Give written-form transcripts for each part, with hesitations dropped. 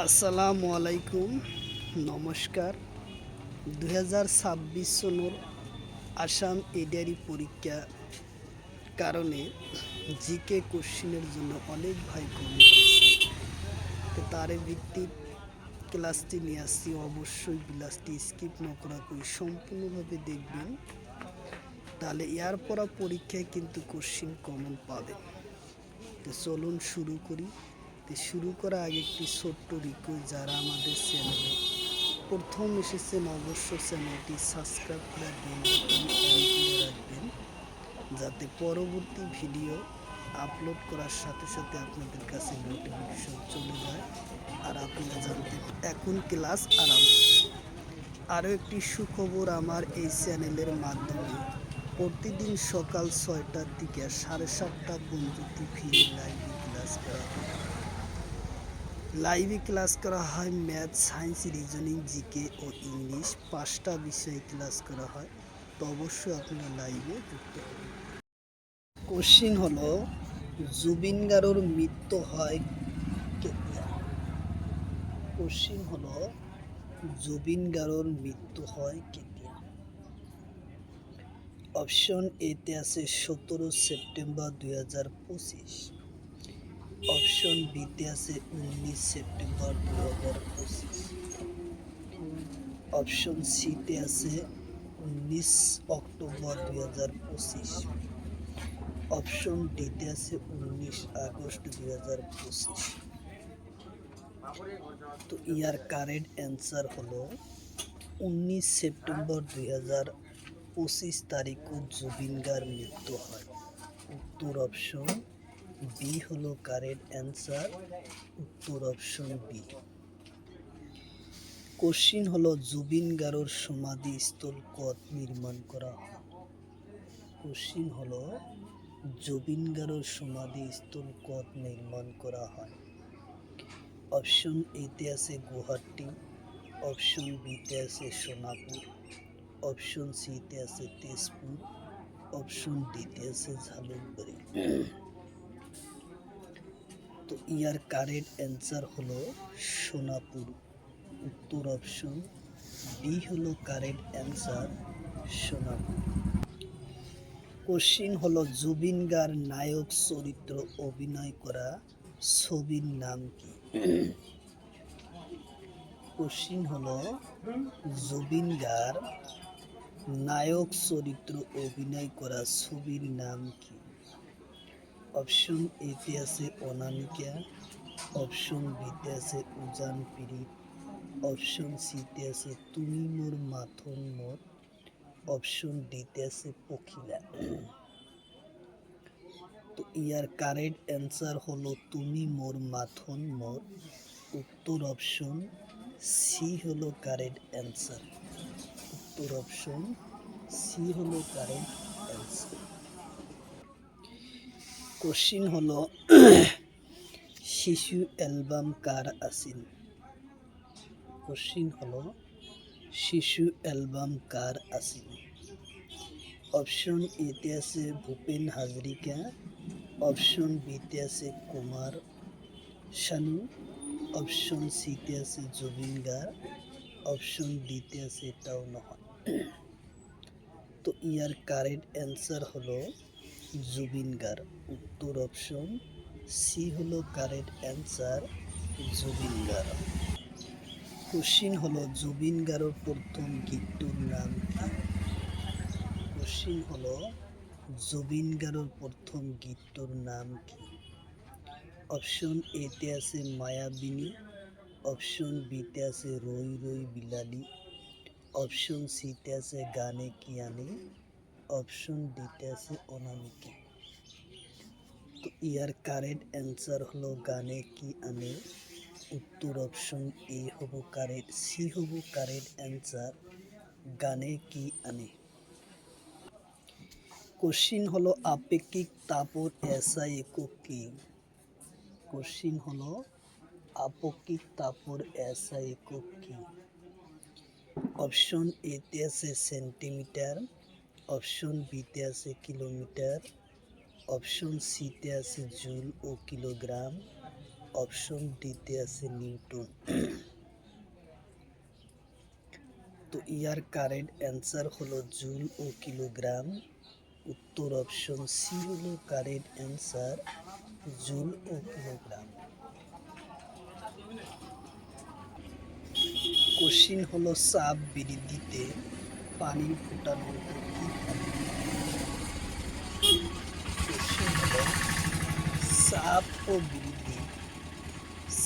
আসসালামু আলাইকুম, নমস্কার। 2026 সনের আসাম এডিআরই পরীক্ষা কারণে জিকে কোশ্চিনের জন্য অনেক ভাই কমেন্ট করছে। তো তার ভিত্তিক ক্লাসটি নিয়ে আসছি। অবশ্যই ক্লাসটি স্কিপ না করা করে সম্পূর্ণভাবে দেখবেন, তাহলে এর পরা পরীক্ষায় কিন্তু কোশ্চিন কমন পাবেন। তো চলুন শুরু করি। তো শুরু করার আগে একটি ছোট্ট রিকোয়েস্ট, যারা আমাদের চ্যানেলে প্রথম এসেছেন অবশ্যই চ্যানেলটি সাবস্ক্রাইব করে বেল বাটন অন করে রাখবেন, যাতে পরবর্তী ভিডিও আপলোড করার সাথে সাথে আপনাদের কাছে নোটিফিকেশন চলে যায় আর আপনারা জানতে এখন ক্লাস আরম্ভ। আরও একটি সুখবর, আমার এই চ্যানেলের মাধ্যমে প্রতিদিন সকাল 6টার থেকে 7:30 পর্যন্ত ফ্রি লাইভে ক্লাস করা হয়। ম্যাথ, সায়েন্স, রিজনিং, জিকে ও ইংলিশ 5টা বিষয়ে ক্লাস করা হয়। তো অবশ্যই আপনারা লাইভে যুক্ত হবেন। কোশ্চিন হলো, জুবিন গার্গের মৃত্যু হয় কেতিয়া? কোশ্চিন হলো, জুবিন গার্গের মৃত্যু হয় কেতিয়া? অপশন এতে আছে 17 সেপ্টেম্বর 2025। অপশন বিতে আছে 19 সেপ্টেম্বর 2025। অপশন সিতে আছে 19 অক্টোবর 2025। অপশন ডিতে আছে 19 আগস্ট 2025। তো ইয়ার কারেক্ট অ্যান্সার হলো 19 সেপ্টেম্বর 2025 তারিখে জুবিন গার্গের মৃত্যু হয়। উত্তর অপশন বি হলো কারেক্ট অ্যান্সার। উত্তর অপশন বি। কোশ্চিন হলো, জুবিন গার্গের সমাধিস্থল কত নির্মাণ করা হয়? কোশ্চিন হলো, জুবিন গার্গের সমাধিস্থল কত নির্মাণ করা হয়? অপশন এতে আছে গুয়াহাটি। অপশন বিতে আছে সোনাপুর। অপশন সিতে আছে তেজপুর। অপশন ডিতে আছে ঝালুকবাড়ি। তো ইয়ার কারেক্ট অ্যান্সার হলো সোনাপুর। উত্তর অপশন বি হলো কারেক্ট অ্যান্সার, সোনাপুর। কোশ্চিন হলো, জুবিন গার্গ নায়ক চরিত্র অভিনয় করা ছবির নাম কি? কোশ্চিন হলো, জুবিন গার্গ নায়ক চরিত্র অভিনয় করা ছবির নাম কি? অপশন এতে আছে অনামিকা। অপশন বিতে আছে উজান পিরিত। অপশন সিতে আছে তুমি মোর মাথন মোর। অপশন ডিতে আছে পখিলা। তো ইয়ার কারেক্ট অ্যান্সার হলো তুমি মোর মাথন মোর। উত্তর অপশন সি হলো কারেক্ট অ্যান্সার। উত্তর অপশন সি হলো কারেক্ট অ্যান্সার। কোশ্চিন হলো, শিশু অ্যালবাম কার আছিল? কোশ্চিন হলো, শিশু অ্যালবাম কার আছিল? অপশন এতে আছে ভূপেন হাজরিকা। অপশন বিতে আছে কুমার শানু। অপশন সিতে আছে জুবিন গার্গ। অপশন ডিতে আছে এটাও নহয়। তো ইয়ার কারেক্ট অ্যান্সার হলো জুবিন গার্গ। উত্তর অপশন সি হলো correct answer, Zubeen Garg. Question হলো, জুবিন গার্গের প্রথম গীতটির নাম কি? কোশ্চিন হলো, জুবিন গার্গের প্রথম গীতটির নাম কি? অপশন এতে আছে মায়াবিনী। অপশন বিতে আছে রই রই বিলালি। অপশন সিতে আছে গানে কি আনে। অপশন ডিতে আছে অনামিকা। তো ইয়ার কারেক্ট অ্যান্সার হলো গানে কি আনে। উত্তর অপশন এ হব কারেক্ট, সি হব কারেক্ট অ্যান্সার, গানে কি আনে। কোশ্চিন হলো, আপেক্ষিক তাপর এসআই একক কি? কোশ্চিন হলো, আপেক্ষিক তাপর এসআই একক কি? অপশন এতে আছে সেন্টিমিটার। অপশন বিতে আছে কিলোমিটার। অপশন সিতে আছে জুল ও কিলোগ্রাম। অপশন ডিতে আছে নিউটন। তো ইয়ার কারেন্ট অ্যান্সার হলো জুল ও কিলোগ্রাম। উত্তর অপশন সি হলো কারেন্ট অ্যান্সার, জুল ও কিলোগ্রাম। কোশ্চিন হলো চাপ বৃদ্ধিতে পানির ফুটানোর কি থাকে? কোশ্চিন হলো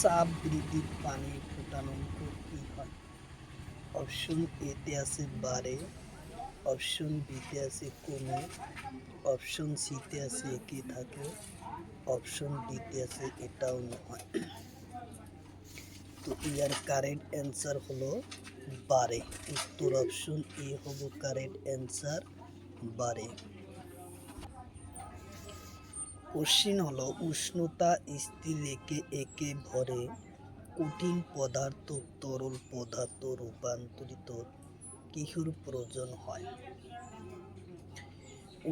চাপ বৃদ্ধি পানির ফুটানোর কি হয়? অপশন এতে আছে বাড়ে, অপশন বিতে আছে কমে, অপশন সিতে আছে একই থাকে, অপশন ডিতে আছে এটাও নয়। তো ইয়ার কারেক্ট অ্যান্সার হলো বাড়ে। উত্তর অপশন এ হলো কারেক্ট অ্যান্সার, বাড়ে। কোশ্চিন হলো উষ্ণতা স্থির রেখে একে ভরে কঠিন পদার্থ তরল পদার্থ রূপান্তরিত কিসের প্রয়োজন হয়?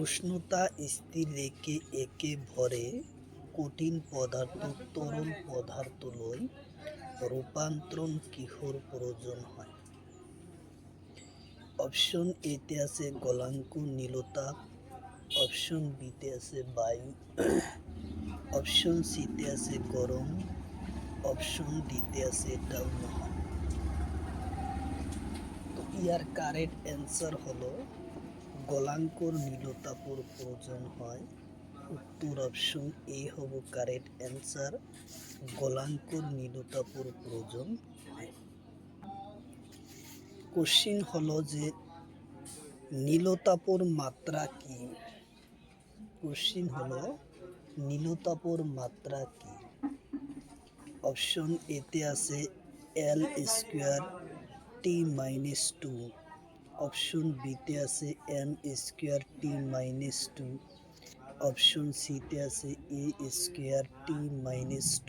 উষ্ণতা স্থির রেখে একে ভরে কঠিন পদার্থ তরল পদার্থ লয় রূপান্তরণ কিসের প্রয়োজন হয়? অপশন এতে আছে গলনাঙ্ক নীলতাপ, অপশন বিতে আছে বায়ু, অপশন সিতে আছে গরম, অপশন ডিতে আছে এটাও নয়। তো ইয়ার কারেক্ট অ্যান্সার হলো গলনাঙ্কর নীলতাপের প্রয়োজন হয়। উত্তর অপশন এ হলো কারেক্ট অ্যান্সার, গলনাঙ্কর নীলতাপের প্রয়োজন হয়। কোশ্চিন হলো যে নীলতাপের মাত্রা কি? কোশ্চিন হলো নীলতাপের মাত্রা কি? অপশন এতে আছে L স্কোয়ার T-2, অপশন বিতে আছে N স্কোয়ার T-2, অপশন সিতে আছে A স্কোয়ার T-2,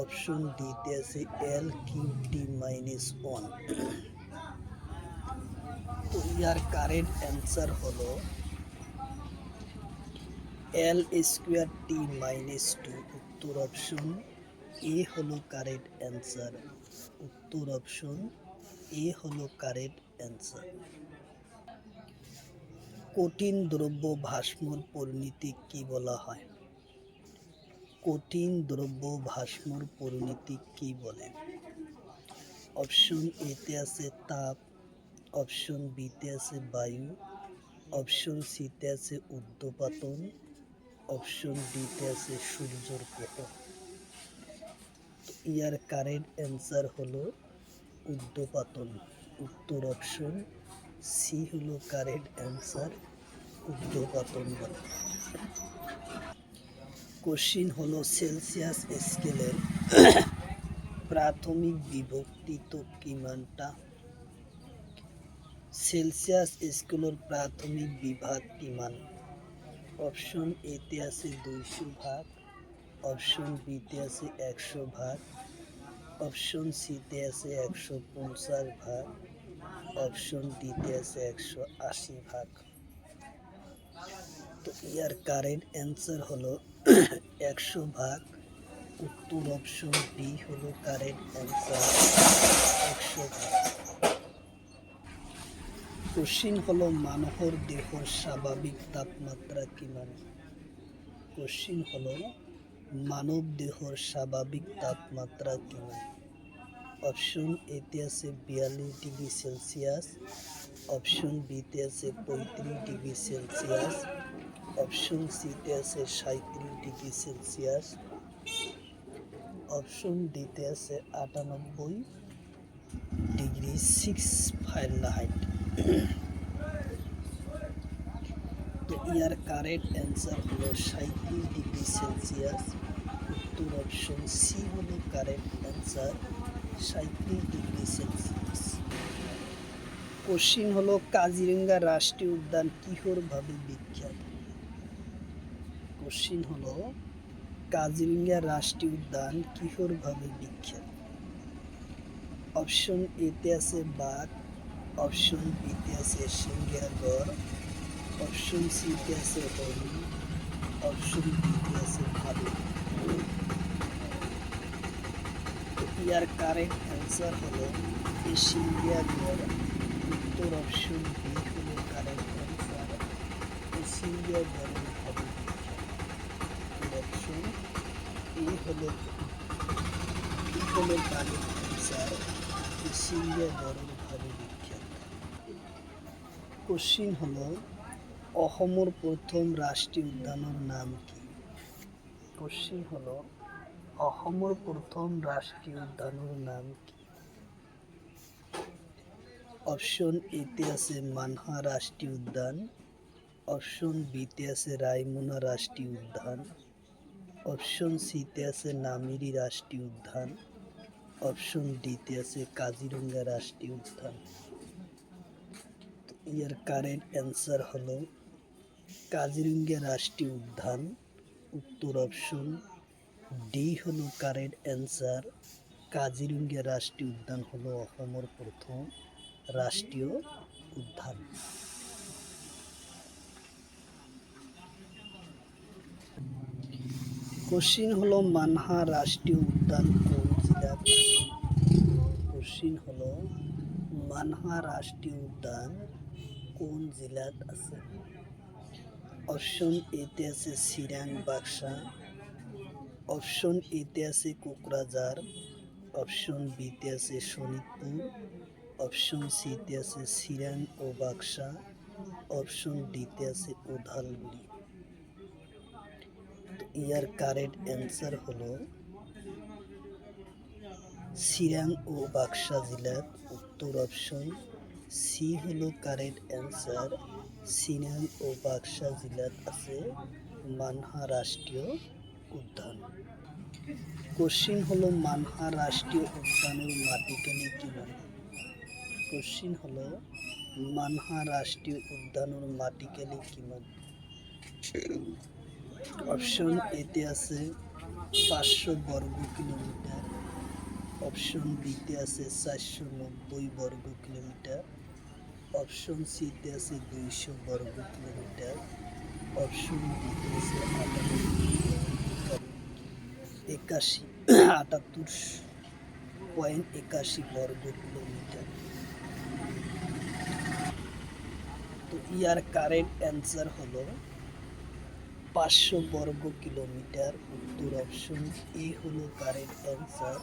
অপশন ডিতে আছে L কিউব T-1। তো ইয়ার কারেক্ট অ্যান্সার হলো L স্কোয়ার T-2। উত্তর অপশন এ হলো কারেক্ট অ্যান্সার। উত্তর অপশন এ হলো কারেক্ট অ্যান্সার। কঠিন দ্রব্য ভাস্মর পরিণতি কি বলা হয়? কঠিন দ্রব্য ভাস্মর পরিণতি কি বলে? অপশন এতে আছে তাপ, অপশন বিতে আছে বায়ু, অপশন সিতে আছে ঊর্ধ্বপাতন, অপশন ডিতে আছে সূর্যের প্রকোপ। ইয়ার কারেক্ট অ্যান্সার হলো ঊর্ধ্বপাতন। উত্তর অপশন সি হলো কারেক্ট অ্যান্সার, ঊর্ধ্বপাতন বলে। কোশ্চিন হলো সেলসিয়াস স্কেলের প্রাথমিক বিভক্তি তো কিমানটা? সেলসিয়াস স্কেলের প্রাথমিক বিভাগ কিমান? অপশন এতে আছে 200 ভাগ, অপশন বিতে আছে 100 ভাগ, অপশন সিতে আছে 150 ভাগ, অপশন ডিতে আছে 180 ভাগ। তো ইয়ার কারেক্ট অ্যান্সার হলো 100 ভাগ। উত্তর অপশন বি হলো কারেক্ট অ্যান্সার, 100 ভাগ। কোশ্চিন হলো মানবর দেহর স্বাভাবিক তাপমাত্রা কিমান? কোশ্চিন হলো মানব দেহর স্বাভাবিক তাপমাত্রা কিমান? অপশন এতে আছে 42 ডিগ্রি সেলসিয়াস, অপশন বিতে আছে 35 ডিগ্রি সেলসিয়াস, অপশন সিতে আছে 37 ডিগ্রি সেলসিয়াস, অপশন ডিতে আছে 98 ডিগ্রি 6 ফারেনহাইট। তো ইয়ার কারেক্ট অ্যান্সার হলো 37 ডিগ্রি সেলসিয়াস। উত্তর অপশন সি হলো correct answer, 37 degree Celsius. Question হলো কাজিরাঙ্গা রাষ্ট্রীয় উদ্যান কিহর ভাবে বিখ্যাত? কোশ্চিন হলো কাজিরাঙ্গা রাষ্ট্রীয় উদ্যান কিহর ভাবে বিখ্যাত? অপশন এতে আছে বাঘ, অপশন বিতে আছে সিংহের, অপশন সিতে আছে হরিণ, অপশন ডিতে আছে ভালুক। ইয়ার কারেক্ট অ্যান্সার হলো এশিয়া গড়। উত্তর অপশন বি হলো কারেক্ট অ্যান্সার। এশিয়া গড়ের ভাবে অপশন এ হলো কারেক্ট অ্যান্সার। এশিয়া গড়ের ভাবে বিখ্যাত। কোশ্চিন হলো অসমৰ প্রথম রাষ্ট্রীয় উদ্যানের নাম কি? কোশ্চিন হলো অসমৰ প্রথম রাষ্ট্রীয় উদ্যানের নাম কি? অপশন এতে আছে মানহা রাষ্ট্রীয় উদ্যান, অপশন বিতে আছে রায়মনা রাষ্ট্রীয় উদ্যান, অপশন সিতে আছে নামেরি রাষ্ট্রীয় উদ্যান, অপশন ডিতে আছে কাজিরঙ্গা রাষ্ট্রীয় উদ্যান। এর কারেক্ট অ্যান্সার হলো কাজিরঙ্গা রাষ্ট্রীয় উদ্যান। উত্তর অপশন ডি হলো কারেক্ট অ্যান্সার। কাজিরঙ্গা রাষ্ট্রীয় উদ্যান হলো অসমৰ প্রথম রাষ্ট্রীয় উদ্যান। কোশ্চিন হলো মানহা রাষ্ট্রীয় উদ্যান কোন জেলাত আছে? কোশ্চিন হলো মানহা রাষ্ট্রীয় উদ্যান কোন জেলাত আছে? অপশন এতে আছে চিৰাং বাক্সা, অপশন এতে আছে কোকরাঝার, অপশন বিতে আছে শোণিতপুর, অপশন সিতে আছে চিৰাং ও বাক্সা, অপশন ডিতে আছে ওদালগুড়ি। ইয়ার কারেক্ট অ্যান্সার হলো চিৰাং ও বাক্সা জেলাত। উত্তর অপশন সি হলো কারেক্ট অ্যান্সার। চিৰাং ও বাক্সা জেলাত আছে মানহা রাষ্ট্রীয় উদ্যান। কোশ্চিন হলো মানহা রাষ্ট্রীয় উদ্যানের মাটিকালি কিমান? কোশ্চিন হলো মানহা রাষ্ট্রীয় উদ্যানের মাটিকালি কিমান? অপশন এতে আছে 500 বর্গ কিলোমিটার, অপশন বিতে আছে 490 বর্গ কিলোমিটার, অপশন সিতে আছে 200 বর্গ কিলোমিটার, অপশন ডিতে আছে 78.81 বর্গ কিলোমিটার। তো ইয়ার কারেক্ট অ্যান্সার হলো 500 বর্গ কিলোমিটার। উত্তর অপশন এ হলো কারেক্ট অ্যান্সার।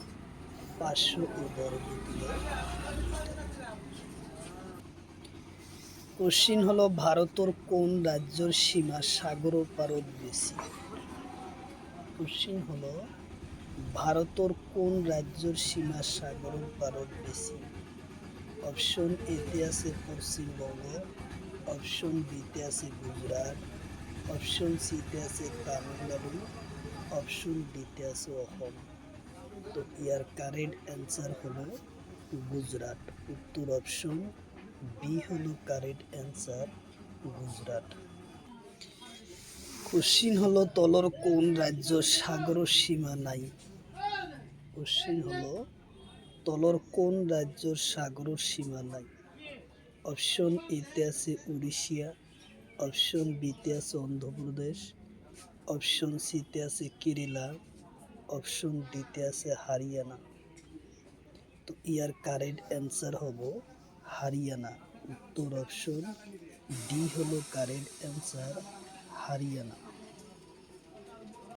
500 বর্গ কিলোমিটার। কোশ্চিন হলো ভারতের কোন রাজ্যের সীমা সাগর পারত বেশি? কোশ্চিন হলো ভারতের কোন রাজ্যের সীমা সাগর পারত বেশি? অপশন এতে আছে পশ্চিমবঙ্গ, অপশন বিতে আছে গুজরাট, অপশন সিতে আছে তামিলনাড়ু, অপশন ডিতে আছে অসম। তো ইয়ার কারেক্ট অ্যান্সার হলো গুজরাট। উত্তর অপশন বি হলো কারেক্ট অ্যান্সার, গুজরাট। কোশ্চিন হলো তলর কোন রাজ্য সাগর সীমা নাই? কোশ্চিন হলো তলর কোন রাজ্যের সাগর সীমা নাই? অপশন এতে আছে উড়িষ্যা, অপশন বিতে আছে অন্ধ্রপ্রদেশ, অপশন সিতে আছে কেরালা, অপশন ডিতে আছে হরিয়ানা। তো ইয়ার কারেক্ট অ্যান্সার হবো হরিয়ানা। উত্তর অপশন ডি হলো কারেক্ট অ্যান্সার, হরিয়ানা।